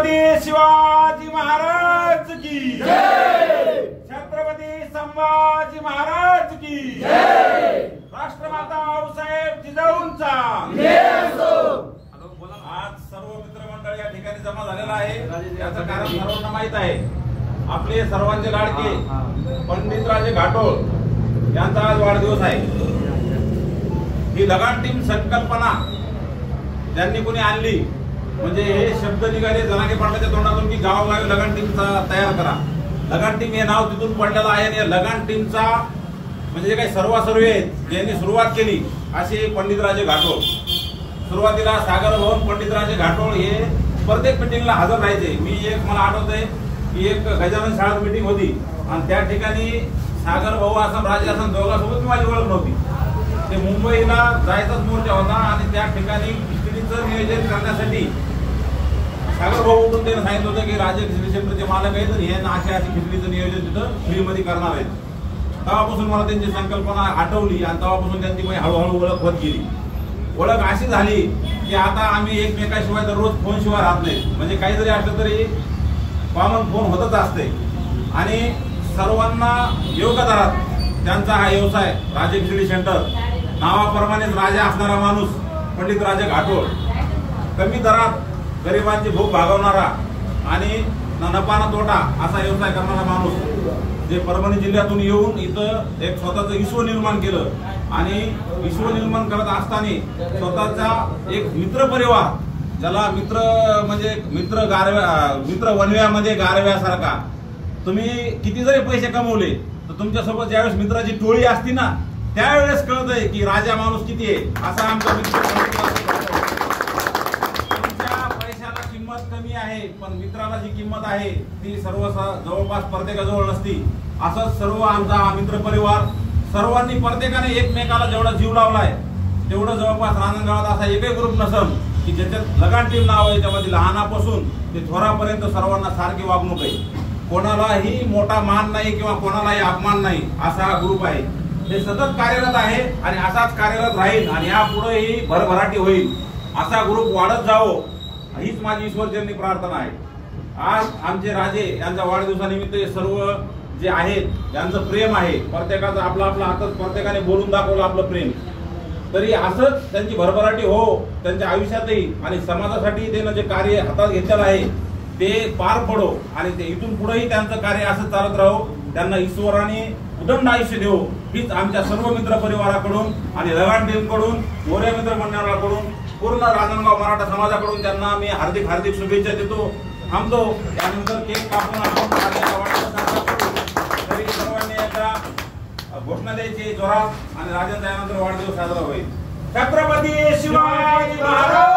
शिवाजी महाराज की जय। छत्रपती संभाजी महाराज की जय। राष्ट्रमाता आऊसाहेब जिजाऊंचा आज सर्व मित्रमंडळ या ठिकाणी जमा झालेला आहे। याचं कारण सर्वांना माहित आहे। आपले सर्वांचे लाडके पंडित राजे घाटोळ यांचा आज वाढदिवस आहे। ही लगान टीम संकल्पना ज्यांनी कोणी आणली म्हणजे हे शब्द निघाले जनागे पाटलाच्या तोंडातून की गावोगावी लगान टीमचा तयार करा। लगान टीम हे नाव तिथून पडलेलं आहे आणि या लगान टीमचा म्हणजे काही सर्वासर्व ज्यांनी सुरुवात केली असे पंडित राजे घाटोळ। सुरुवातीला सागर भवन पंडित राजे घाटोळ हे प्रत्येक मीटिंगला हजर राहायचे। मला आठवतंय की एक गजानन शाळेत मीटिंग होती आणि त्या ठिकाणी सागर भाऊ असं राजे असं दोघांसोबत माझी ओळख नव्हती। ते मुंबईला जायचाच मोर्चा होता आणि त्या ठिकाणी खिचडीचं नियोजन करण्यासाठी सागर भाऊ उठून त्यांनी सांगितलं होतं की राजे खिचडी सेंटरचे मालक आहेत आणि हे अशा खिचडीचं नियोजन तिथं फ्रीमध्ये करणार आहेत। तेव्हापासून मला त्यांची संकल्पना आठवली आणि तेव्हापासून त्यांची हळूहळू ओळख होत गेली। ओळख अशी झाली की आता आम्ही एकमेकाशिवाय दररोज फोन शिवाय राहत नाही। म्हणजे काही जरी असलं तरी कॉमन फोन होतच असते आणि सर्वांना योग्य दरात त्यांचा हा व्यवसाय राजे खिचडी सेंटर नावाप्रमाणेच राजा असणारा माणूस पंडित राजे घाटोळ कमी दरात गरिबांची भूक भागवणारा आणि नफा न तोटा असा व्यवसाय करणारा माणूस जे परभणी जिल्ह्यातून येऊन इथं एक स्वतःचं विश्व निर्माण केलं आणि विश्व निर्माण करत असताना स्वतःचा एक मित्र परिवार ज्याला मित्र म्हणजे मित्र वनव्यामध्ये गारव्यासारखा तुम्ही किती जरी पैसे कमवले तर तुमच्यासोबत ज्यावेळेस मित्राची टोळी असती ना त्यावेळेस कळतंय की राजा माणूस किती आहे। असा आमचा मित्र तुमच्या पैशाला किंमत कमी आहे पण मित्राला जी किंमत आहे ती जवळपास प्रत्येकाजवळ नसती। असंच सर्व आमचा मित्र परिवार सर्वांनी प्रत्येकाने एकमेकाला जेवढा जीव लावलाय तेवढं जवळपास रांजणगावात असा एकही ग्रुप नसन की ज्याच्यात लगान टीम नाव आहे। त्यामध्ये लहानापासून ते थोरापर्यंत सर्वांना सारखी वागणूक आहे। कोणालाही मोठा मान नाही किंवा कोणालाही अपमान नाही असा हा ग्रुप आहे। हे सतत कार्यरत आहे आणि असाच कार्यरत राहील आणि यापुढेही भरभराटी होईल। असा ग्रुप वाढत जावो हीच माझी ईश्वरचरणी प्रार्थना आहे। आज आमचे राजे यांच्या वाढदिवसानिमित्त सर्व जे आहेत यांचं प्रेम आहे। प्रत्येकाचं आपला हातच प्रत्येकाने बोलून दाखवलं आपलं प्रेम। तरी असंच त्यांची भरभराटी हो त्यांच्या आयुष्यातही आणि समाजासाठी त्यानं जे कार्य हातात घेतलेलं आहे ते पार पडो आणि ते इथून पुढेही त्यांचं कार्य असं चालत राहो। त्यांना ईश्वराने उदंड आयुष्य देवो हीच आमच्या सर्व मित्र परिवाराकडून आणि लगान टीमकडून मोऱ्या मित्र मंडळाकडून पूर्ण रांजणगाव मराठा समाजाकडून त्यांना मी हार्दिक शुभेच्छा देतो। थांबतो त्यानंतर केक कापून आपण तरी सर्वांनी एकदा घोषणा द्यायची जोरात आणि राजा त्यानंतर वाढदिवस साजरा होईल। छत्रपती शिवाजी महाराज।